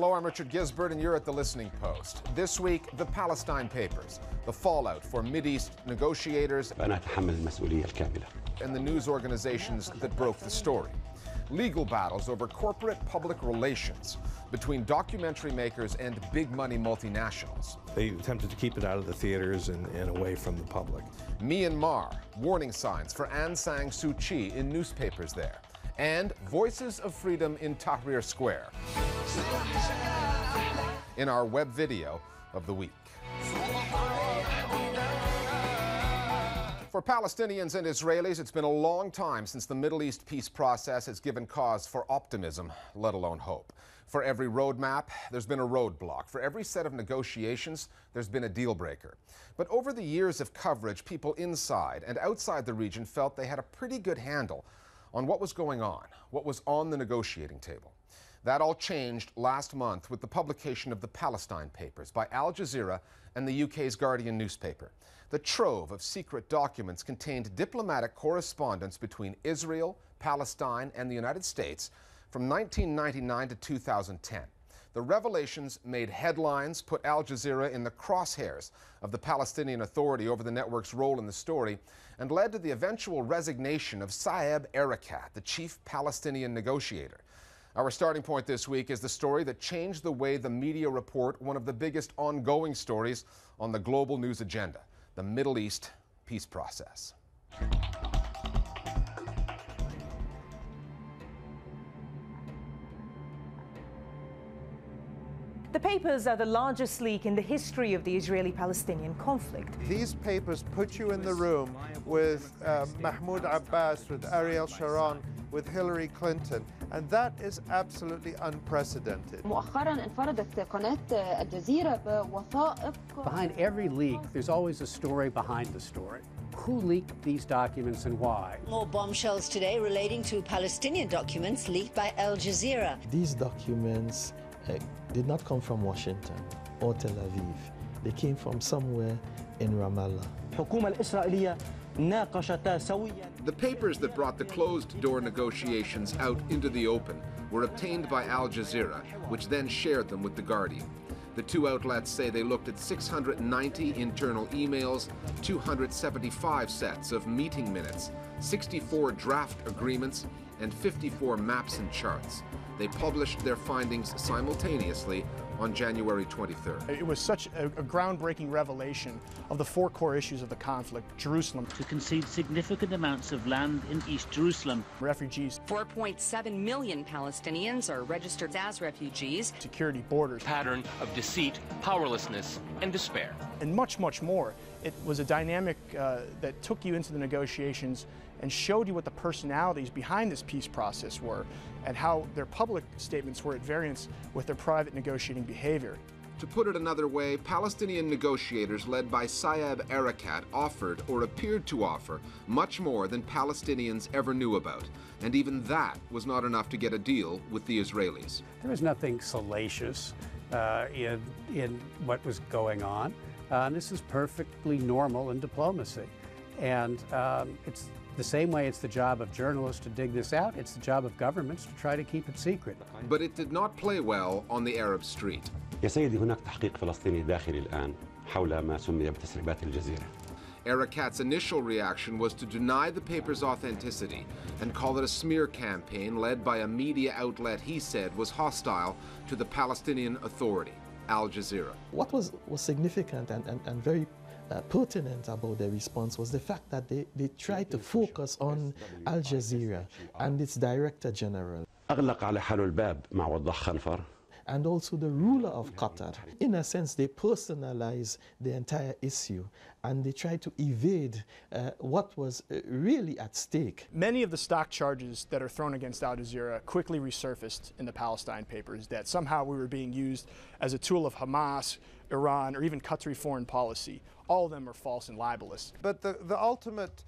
Hello, I'm Richard Gisbert, and you're at The Listening Post. This week, the Palestine Papers, the fallout for Mideast negotiators أنا أتحمل المسؤولية الكاملة. and the news organizations that broke the story. Legal battles over corporate public relations between documentary makers and big money multinationals. They attempted to keep it out of the theaters and away from the public. Myanmar, warning signs for Aung San Suu Kyi in newspapers there. And voices of freedom in Tahrir Square in our web video of the week. For Palestinians and Israelis, it's been a long time since the Middle East peace process has given cause for optimism, let alone hope. For every roadmap, there's been a roadblock. For every set of negotiations, there's been a deal breaker. But over the years of coverage, people inside and outside the region felt they had a pretty good handle on what was going on, what was on the negotiating table. That all changed last month with the publication of the Palestine Papers by Al Jazeera and the UK's Guardian newspaper. The trove of secret documents contained diplomatic correspondence between Israel, Palestine, and the United States from 1999 to 2010. The revelations made headlines, put Al Jazeera in the crosshairs of the Palestinian Authority over the network's role in the story, and led to the eventual resignation of Saeb Erekat, the chief Palestinian negotiator. Our starting point this week is the story that changed the way the media report one of the biggest ongoing stories on the global news agenda, the Middle East peace process. The papers are the largest leak in the history of the Israeli-Palestinian conflict. These papers put you in the room with Mahmoud Abbas, with Ariel Sharon, with Hillary Clinton, and that is absolutely unprecedented. Behind every leak, there's always a story behind the story. Who leaked these documents and why? More bombshells today relating to Palestinian documents leaked by Al Jazeera. These documents did not come from Washington or Tel Aviv. They came from somewhere in Ramallah. The papers that brought the closed-door negotiations out into the open were obtained by Al Jazeera, which then shared them with The Guardian. The two outlets say they looked at 690 internal emails, 275 sets of meeting minutes, 64 draft agreements, and 54 maps and charts. They published their findings simultaneously on January 23rd. It was such a groundbreaking revelation of the four core issues of the conflict: Jerusalem, to concede significant amounts of land in East Jerusalem, refugees, 4.7 million Palestinians are registered as refugees, security, borders, pattern of deceit, powerlessness, and despair, and much, much more. It was a dynamic that took you into the negotiations and showed you what the personalities behind this peace process were and how their public statements were at variance with their private negotiating behavior. To put it another way, Palestinian negotiators led by Saeb Erekat offered, or appeared to offer, much more than Palestinians ever knew about. And even that was not enough to get a deal with the Israelis. There was nothing salacious in what was going on. This is perfectly normal in diplomacy. And it's the same way it's the job of journalists to dig this out, it's the job of governments to try to keep it secret. But it did not play well on the Arab street. يا سيدي هناك تحقيق فلسطيني داخلي الآن حول ما سمي بتسريبات الجزيرة. Erekat's initial reaction was to deny the paper's authenticity and call it a smear campaign led by a media outlet he said was hostile to the Palestinian Authority, Al Jazeera. What was significant and very pertinent about their response was the fact that they tried to focus on Al Jazeera and its Director General. أغلق على حاله الباب مع وضح خنفر. And also the ruler of Qatar. In a sense, they personalize the entire issue and they try to evade what was really at stake. Many of the stock charges that are thrown against Al Jazeera quickly resurfaced in the Palestine Papers, that somehow we were being used as a tool of Hamas, Iran, or even Qatari foreign policy. All of them are false and libelous. But the ultimate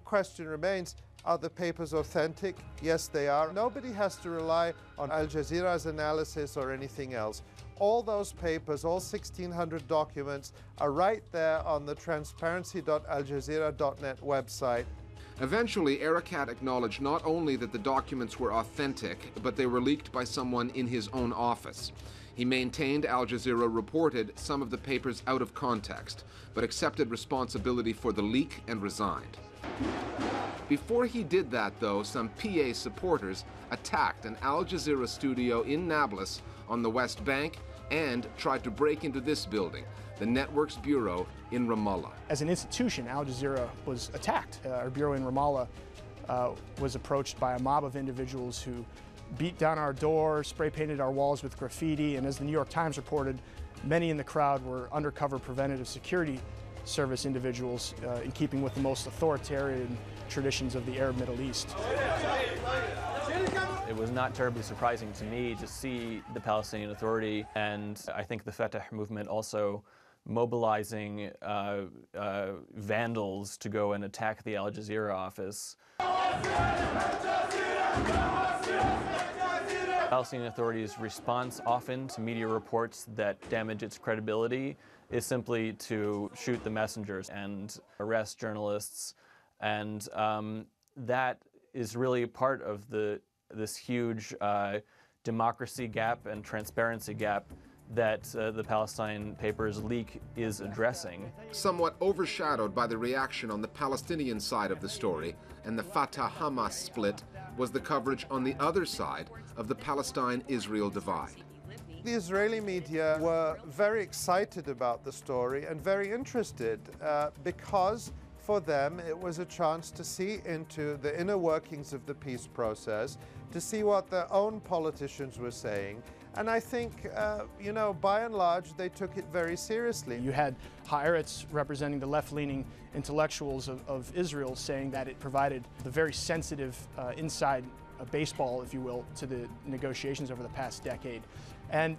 question remains, are the papers authentic? Yes, they are. Nobody has to rely on Al Jazeera's analysis or anything else. All those papers, all 1,600 documents, are right there on the transparency.aljazeera.net website. Eventually, Erekat acknowledged not only that the documents were authentic, but they were leaked by someone in his own office. He maintained Al Jazeera reported some of the papers out of context, but accepted responsibility for the leak and resigned. Before he did that, though, some PA supporters attacked an Al Jazeera studio in Nablus on the West Bank and tried to break into this building, the network's bureau in Ramallah. As an institution, Al Jazeera was attacked. Our bureau in Ramallah was approached by a mob of individuals who beat down our door, spray painted our walls with graffiti, and as the New York Times reported, many in the crowd were undercover preventative security service individuals in keeping with the most authoritarian traditions of the Arab Middle East. It was not terribly surprising to me to see the Palestinian Authority, and I think the Fatah movement also mobilizing vandals to go and attack the Al Jazeera office. Palestinian Authority's response often to media reports that damage its credibility is simply to shoot the messengers and arrest journalists, and that is really part of this huge democracy gap and transparency gap that the Palestine Papers leak is addressing. Somewhat overshadowed by the reaction on the Palestinian side of the story and the Fatah-Hamas split was the coverage on the other side of the Palestine-Israel divide. The Israeli media were very excited about the story and very interested because for them it was a chance to see into the inner workings of the peace process, to see what their own politicians were saying. And I think, you know, by and large, they took it very seriously. You had Haaretz representing the left-leaning intellectuals of Israel saying that it provided the very sensitive inside baseball, if you will, to the negotiations over the past decade. And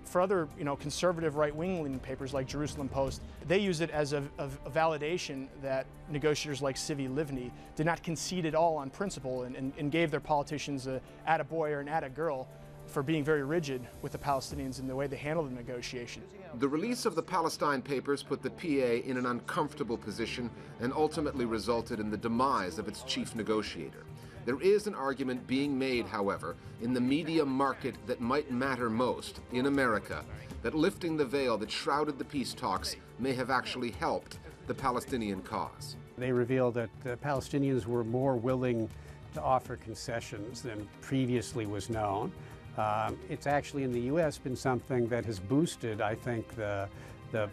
for other, you know, conservative right-wing papers like Jerusalem Post, they use it as a validation that negotiators like Tzivi Livni did not concede at all on principle and gave their politicians a attaboy or an attagirl for being very rigid with the Palestinians in the way they handled the negotiation. The release of the Palestine Papers put the PA in an uncomfortable position and ultimately resulted in the demise of its chief negotiator. There is an argument being made, however, in the media market that might matter most in America, that lifting the veil that shrouded the peace talks may have actually helped the Palestinian cause. They revealed that the Palestinians were more willing to offer concessions than previously was known. It's actually in the U.S. been something that has boosted, I think, the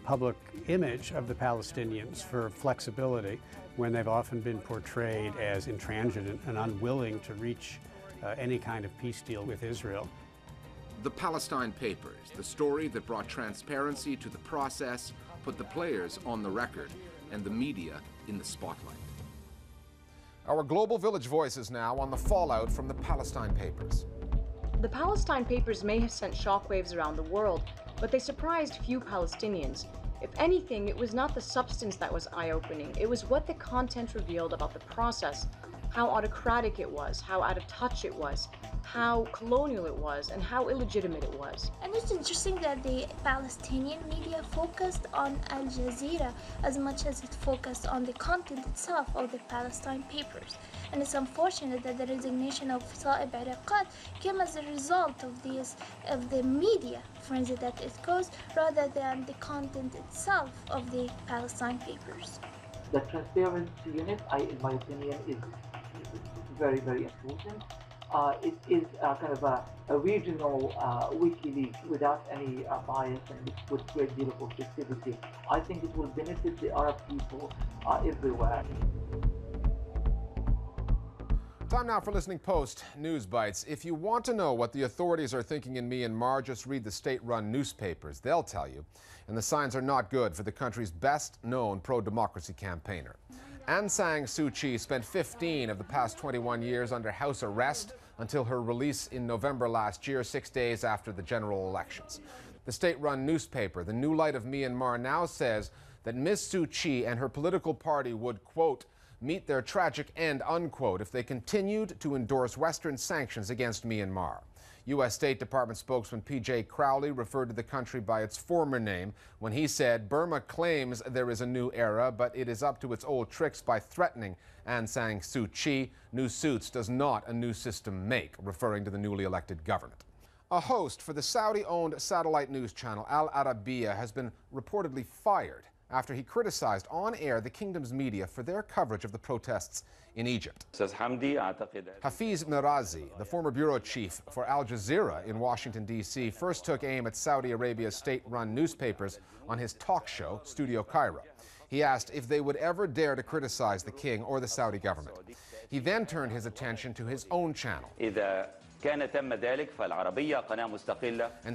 public image of the Palestinians for flexibility when they've often been portrayed as intransigent and unwilling to reach any kind of peace deal with Israel. The Palestine Papers, the story that brought transparency to the process, put the players on the record, and the media in the spotlight. Our Global Village voices now on the fallout from the Palestine Papers. The Palestine Papers may have sent shockwaves around the world, but they surprised few Palestinians. If anything, it was not the substance that was eye-opening, it was what the content revealed about the process, how autocratic it was, how out of touch it was, how colonial it was, and how illegitimate it was. And it's interesting that the Palestinian media focused on Al Jazeera as much as it focused on the content itself of the Palestine Papers. And it's unfortunate that the resignation of Saeb Erekat came as a result of the media frenzy that it caused, rather than the content itself of the Palestine Papers. The transparency unit, in my opinion, is very, very important. It is kind of a regional WikiLeaks without any bias and with great deal of objectivity. I think it will benefit the Arab people everywhere. Time now for Listening Post News Bites. If you want to know what the authorities are thinking in Myanmar, just read the state-run newspapers. They'll tell you. And the signs are not good for the country's best-known pro-democracy campaigner. Aung San Suu Kyi spent 15 of the past 21 years under house arrest until her release in November last year, 6 days after the general elections. The state-run newspaper, The New Light of Myanmar, now says that Ms. Suu Kyi and her political party would, quote, meet their tragic end, unquote, if they continued to endorse Western sanctions against Myanmar. U.S. State Department spokesman P.J. Crowley referred to the country by its former name when he said Burma claims there is a new era, but it is up to its old tricks by threatening Aung San Suu Kyi. New suits does not a new system make, referring to the newly elected government. A host for the Saudi-owned satellite news channel Al Arabiya has been reportedly fired after he criticized on air the kingdom's media for their coverage of the protests in Egypt. Hafiz Mirazi, the former bureau chief for Al Jazeera in Washington, D.C., first took aim at Saudi Arabia's state-run newspapers on his talk show, Studio Cairo. He asked if they would ever dare to criticize the king or the Saudi government. He then turned his attention to his own channel and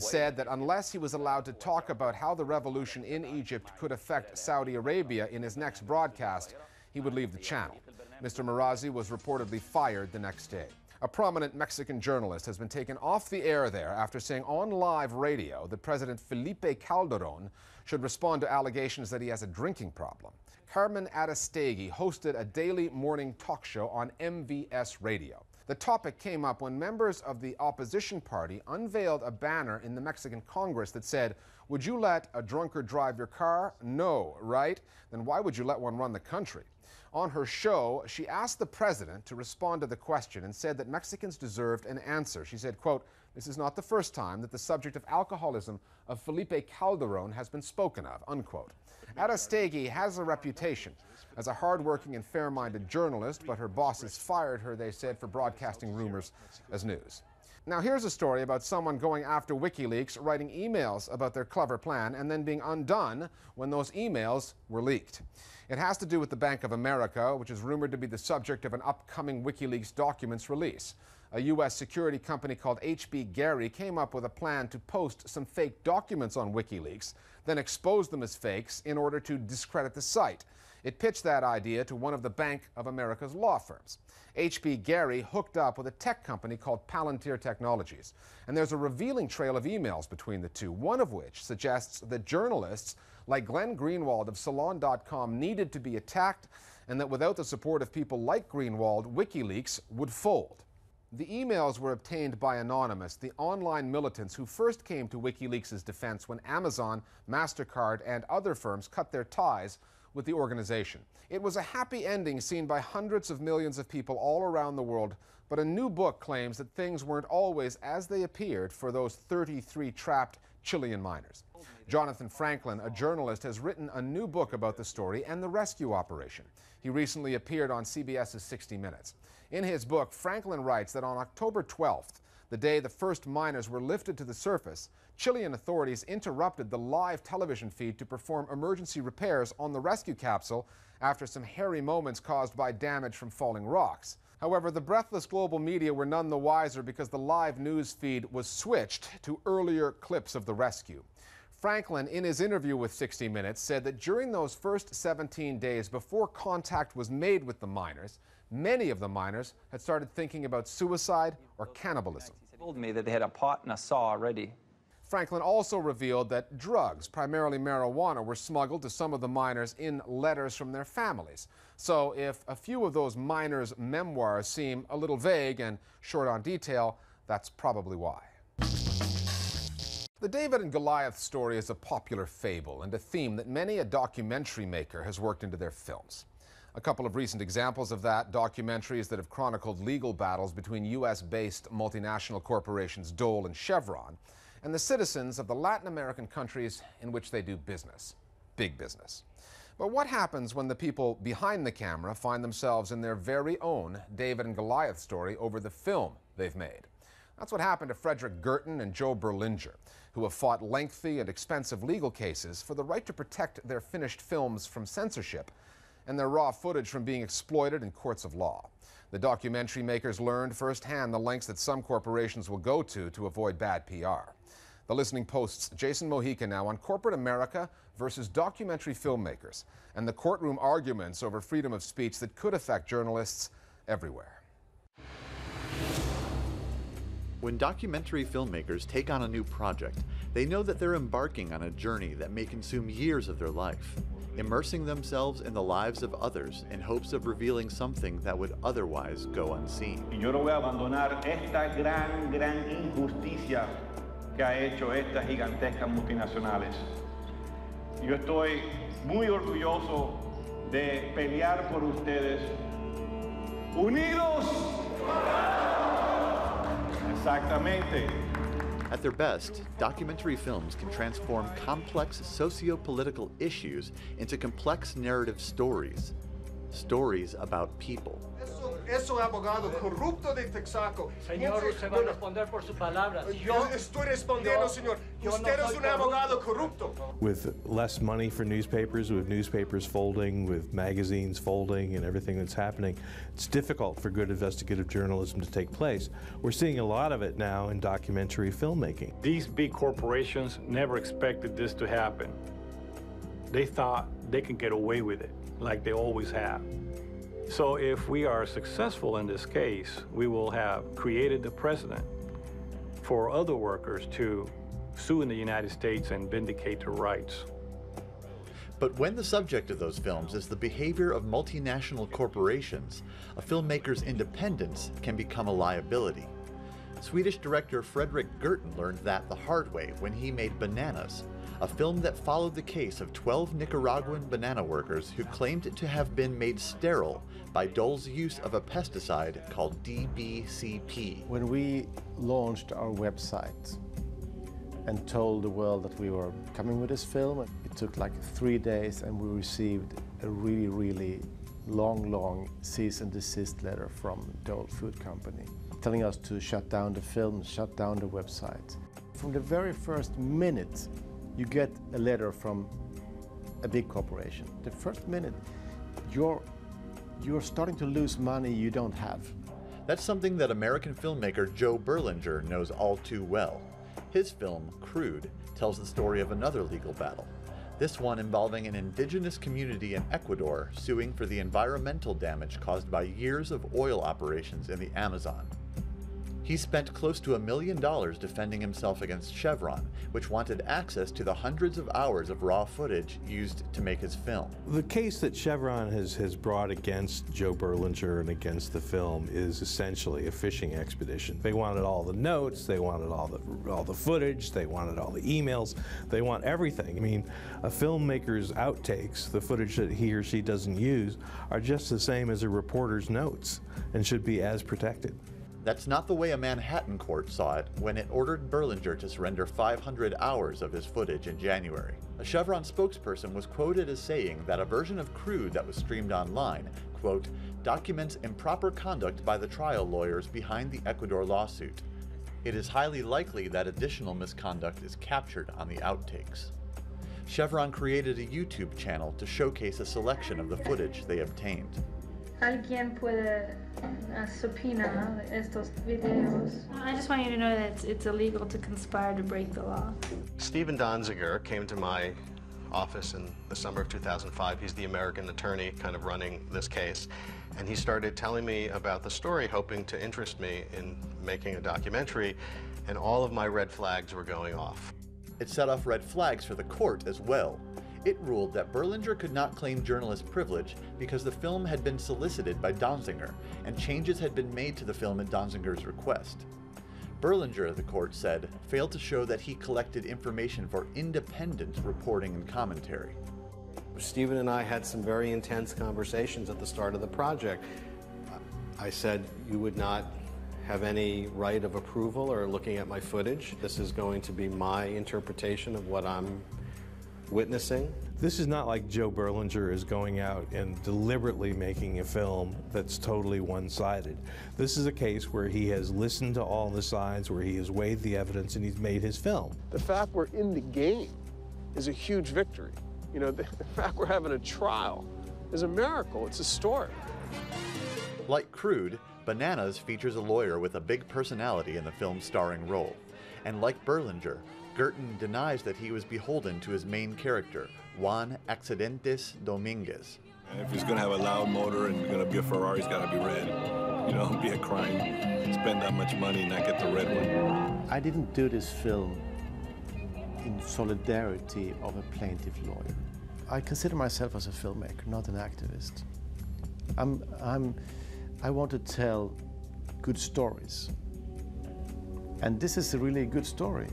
said that unless he was allowed to talk about how the revolution in Egypt could affect Saudi Arabia in his next broadcast, he would leave the channel. Mr. Mirazi was reportedly fired the next day. A prominent Mexican journalist has been taken off the air there after saying on live radio that President Felipe Calderón should respond to allegations that he has a drinking problem. Carmen Aristegui hosted a daily morning talk show on MVS Radio. The topic came up when members of the opposition party unveiled a banner in the Mexican Congress that said, "Would you let a drunkard drive your car? No, right? Then why would you let one run the country?" On her show, she asked the president to respond to the question and said that Mexicans deserved an answer. She said, quote, "This is not the first time that the subject of alcoholism of Felipe Calderón has been spoken of," unquote. Aristegui has a reputation as a hard-working and fair-minded journalist, but her bosses fired her, they said, for broadcasting rumors as news. Now here's a story about someone going after WikiLeaks, writing emails about their clever plan, and then being undone when those emails were leaked. It has to do with the Bank of America, which is rumored to be the subject of an upcoming WikiLeaks documents release. A U.S. security company called HB Gary came up with a plan to post some fake documents on WikiLeaks, then expose them as fakes in order to discredit the site. It pitched that idea to one of the Bank of America's law firms. HB Gary hooked up with a tech company called Palantir Technologies. And there's a revealing trail of emails between the two, one of which suggests that journalists like Glenn Greenwald of Salon.com needed to be attacked, and that without the support of people like Greenwald, WikiLeaks would fold. The emails were obtained by Anonymous, the online militants who first came to WikiLeaks' defense when Amazon, MasterCard, and other firms cut their ties with the organization. It was a happy ending seen by hundreds of millions of people all around the world, but a new book claims that things weren't always as they appeared for those 33 trapped Chilean miners. Jonathan Franklin, a journalist, has written a new book about the story and the rescue operation. He recently appeared on CBS's 60 Minutes. In his book, Franklin writes that on October 12th, the day the first miners were lifted to the surface, Chilean authorities interrupted the live television feed to perform emergency repairs on the rescue capsule after some hairy moments caused by damage from falling rocks. However, the breathless global media were none the wiser because the live news feed was switched to earlier clips of the rescue. Franklin, in his interview with 60 Minutes, said that during those first 17 days before contact was made with the miners, many of the miners had started thinking about suicide or cannibalism. He told me that they had a pot and a saw ready. Franklin also revealed that drugs, primarily marijuana, were smuggled to some of the miners in letters from their families. So if a few of those miners' memoirs seem a little vague and short on detail, that's probably why. The David and Goliath story is a popular fable and a theme that many a documentary maker has worked into their films. A couple of recent examples of that, documentaries that have chronicled legal battles between U.S.-based multinational corporations Dole and Chevron and the citizens of the Latin American countries in which they do business. Big business. But what happens when the people behind the camera find themselves in their very own David and Goliath story over the film they've made? That's what happened to Frederick Gertten and Joe Berlinger, who have fought lengthy and expensive legal cases for the right to protect their finished films from censorship and their raw footage from being exploited in courts of law. The documentary makers learned firsthand the lengths that some corporations will go to avoid bad PR. The Listening Post's Jason Mojica now on corporate America versus documentary filmmakers and the courtroom arguments over freedom of speech that could affect journalists everywhere. When documentary filmmakers take on a new project, they know that they're embarking on a journey that may consume years of their life. immersing themselves in the lives of others in hopes of revealing something that would otherwise go unseen. Yo no voy a abandonar esta gran injusticia que ha hecho estas gigantescas multinacionales. Yo estoy muy orgulloso de pelear por ustedes. Unidos. Exactamente. At their best, documentary films can transform complex socio-political issues into complex narrative stories. Stories about people. Eso abogado corrupto de Texaco. Señor, usted va a responder por sus palabras. Yo estoy respondiendo, señor. Usted es un abogado corrupto. With less money for newspapers, with newspapers folding, with magazines folding and everything that's happening, it's difficult for good investigative journalism to take place. We're seeing a lot of it now in documentary filmmaking. These big corporations never expected this to happen. They thought they could get away with it, like they always have. So if we are successful in this case, we will have created the precedent for other workers to sue in the United States and vindicate their rights. But when the subject of those films is the behavior of multinational corporations, a filmmaker's independence can become a liability. Swedish director Fredrik Gertten learned that the hard way when he made Bananas, a film that followed the case of 12 Nicaraguan banana workers who claimed to have been made sterile by Dole's use of a pesticide called DBCP. When we launched our website and told the world that we were coming with this film, it took like 3 days and we received a really long cease and desist letter from Dole Food Company telling us to shut down the film, shut down the website. From the very first minute you get a letter from a big corporation, the first minute you're starting to lose money you don't have. That's something that American filmmaker Joe Berlinger knows all too well. His film, Crude, tells the story of another legal battle, this one involving an indigenous community in Ecuador suing for the environmental damage caused by years of oil operations in the Amazon. He spent close to $1 million defending himself against Chevron, which wanted access to the hundreds of hours of raw footage used to make his film. The case that Chevron has brought against Joe Berlinger and against the film is essentially a fishing expedition. They wanted all the notes, they wanted all the footage, they wanted all the emails, they want everything. I mean, a filmmaker's outtakes, the footage that he or she doesn't use, are just the same as a reporter's notes and should be as protected. That's not the way a Manhattan court saw it when it ordered Berlinger to surrender 500 hours of his footage in January. A Chevron spokesperson was quoted as saying that a version of Crude that was streamed online, quote, documents improper conduct by the trial lawyers behind the Ecuador lawsuit. It is highly likely that additional misconduct is captured on the outtakes. Chevron created a YouTube channel to showcase a selection of the footage they obtained. Alguien puede subpoena estos videos. I just want you to know that it's illegal to conspire to break the law. Steven Donziger came to my office in the summer of 2005. He's the American attorney kind of running this case. And he started telling me about the story, hoping to interest me in making a documentary, and all of my red flags were going off. It set off red flags for the court as well. It ruled that Berlinger could not claim journalist privilege because the film had been solicited by Donziger, and changes had been made to the film at Donziger's request. Berlinger, the court said, failed to show that he collected information for independent reporting and commentary. Steven and I had some very intense conversations at the start of the project. I said, you would not have any right of approval or looking at my footage. This is going to be my interpretation of what I'm witnessing. This is not like Joe Berlinger is going out and deliberately making a film that's totally one-sided. This is a case where he has listened to all the sides, where he has weighed the evidence, and he's made his film. The fact we're in the game is a huge victory. You know, the fact we're having a trial is a miracle. It's a story. Like Crude, Bananas features a lawyer with a big personality in the film's starring role. And like Berlinger, Gertten denies that he was beholden to his main character, Juan Accidentes Dominguez. And if he's going to have a loud motor and going to be a Ferrari, it's got to be red. You know, it'd be a crime. Spend that much money and not get the red one. I didn't do this film in solidarity of a plaintiff lawyer. I consider myself as a filmmaker, not an activist. I want to tell good stories. And this is a really good story.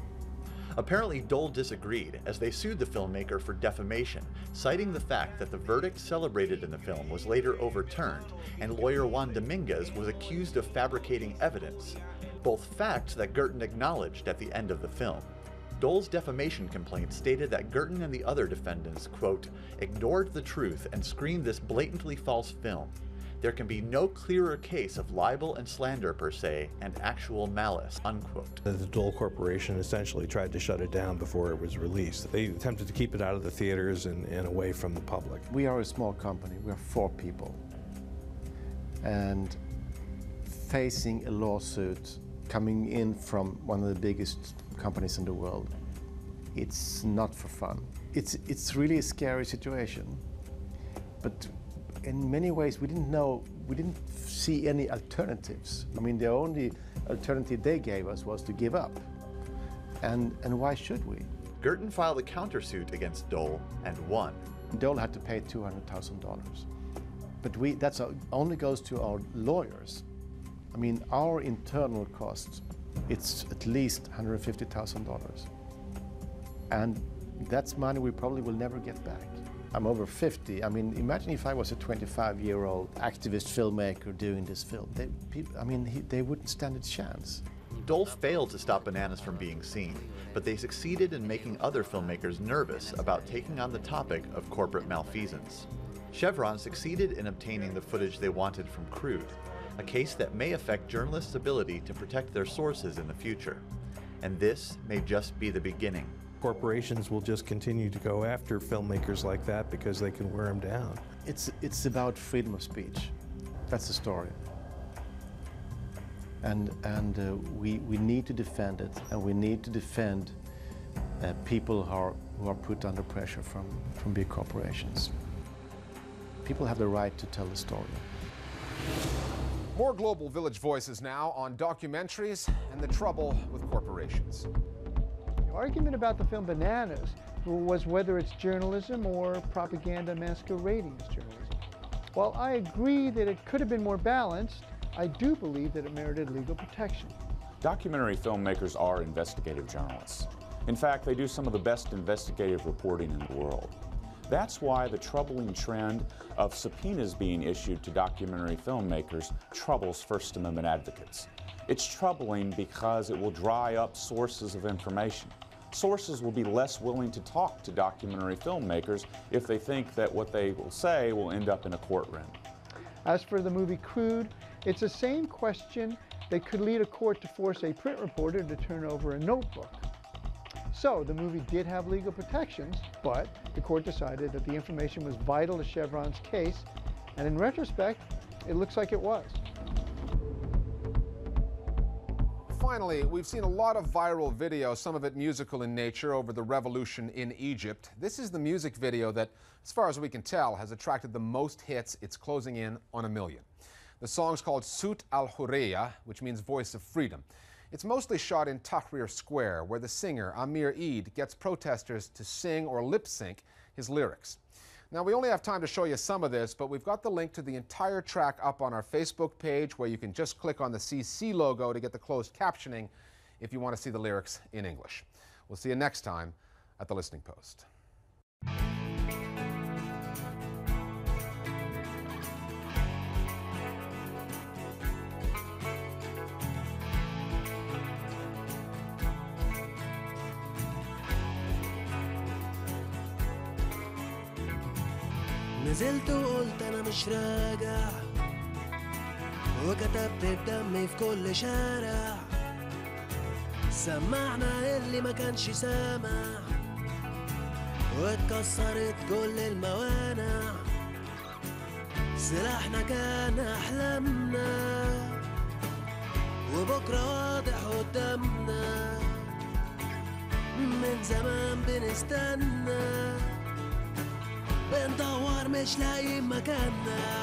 Apparently, Dole disagreed as they sued the filmmaker for defamation, citing the fact that the verdict celebrated in the film was later overturned, and lawyer Juan Dominguez was accused of fabricating evidence, both facts that Gerten acknowledged at the end of the film. Dole's defamation complaint stated that Gerten and the other defendants, quote, ignored the truth and screened this blatantly false film. There can be no clearer case of libel and slander per se and actual malice, unquote. The Dole Corporation essentially tried to shut it down before it was released. They attempted to keep it out of the theaters and away from the public. We are a small company, we are 4 people. And facing a lawsuit coming in from one of the biggest companies in the world, it's not for fun. It's really a scary situation. But in many ways, we didn't see any alternatives. I mean, the only alternative they gave us was to give up. And why should we? Gerten filed a countersuit against Dole and won. Dole had to pay $200,000. But that only goes to our lawyers. I mean, our internal cost, it's at least $150,000. And that's money we probably will never get back. I'm over 50. I mean, imagine if I was a 25-year-old activist filmmaker doing this film. They wouldn't stand a chance. Dole failed to stop bananas from being seen, but they succeeded in making other filmmakers nervous about taking on the topic of corporate malfeasance. Chevron succeeded in obtaining the footage they wanted from Crude, a case that may affect journalists' ability to protect their sources in the future. And this may just be the beginning. Corporations will just continue to go after filmmakers like that because they can wear them down. It's about freedom of speech. That's the story. And we need to defend it, and we need to defend people who are put under pressure from big corporations. People have the right to tell the story. More Global Village Voices now on documentaries and the trouble with corporations. The argument about the film Bananas was whether it's journalism or propaganda masquerading as journalism. While I agree that it could have been more balanced, I do believe that it merited legal protection. Documentary filmmakers are investigative journalists. In fact, they do some of the best investigative reporting in the world. That's why the troubling trend of subpoenas being issued to documentary filmmakers troubles First Amendment advocates. It's troubling because it will dry up sources of information. Sources will be less willing to talk to documentary filmmakers if they think that what they will say will end up in a courtroom. As for the movie Crude, it's the same question that could lead a court to force a print reporter to turn over a notebook. So the movie did have legal protections, but the court decided that the information was vital to Chevron's case, and in retrospect, it looks like it was. Finally, we've seen a lot of viral video, some of it musical in nature, over the revolution in Egypt. This is the music video that, as far as we can tell, has attracted the most hits. It's closing in on 1 million. The song's called Sut al-Hurriya, which means Voice of Freedom. It's mostly shot in Tahrir Square, where the singer Amir Eid gets protesters to sing or lip-sync his lyrics. Now, we only have time to show you some of this, but we've got the link to the entire track up on our Facebook page, where you can just click on the CC logo to get the closed captioning if you want to see the lyrics in English. We'll see you next time at The Listening Post. نزلت وقلت انا مش راجع وكتبت بدمي في كل شارع سمعنا اللي ما كانش سامع واتكسرت كل الموانع سلاحنا كان احلامنا وبكره واضح قدامنا من زمان بنستنى بندور مش لاقيين مكاننا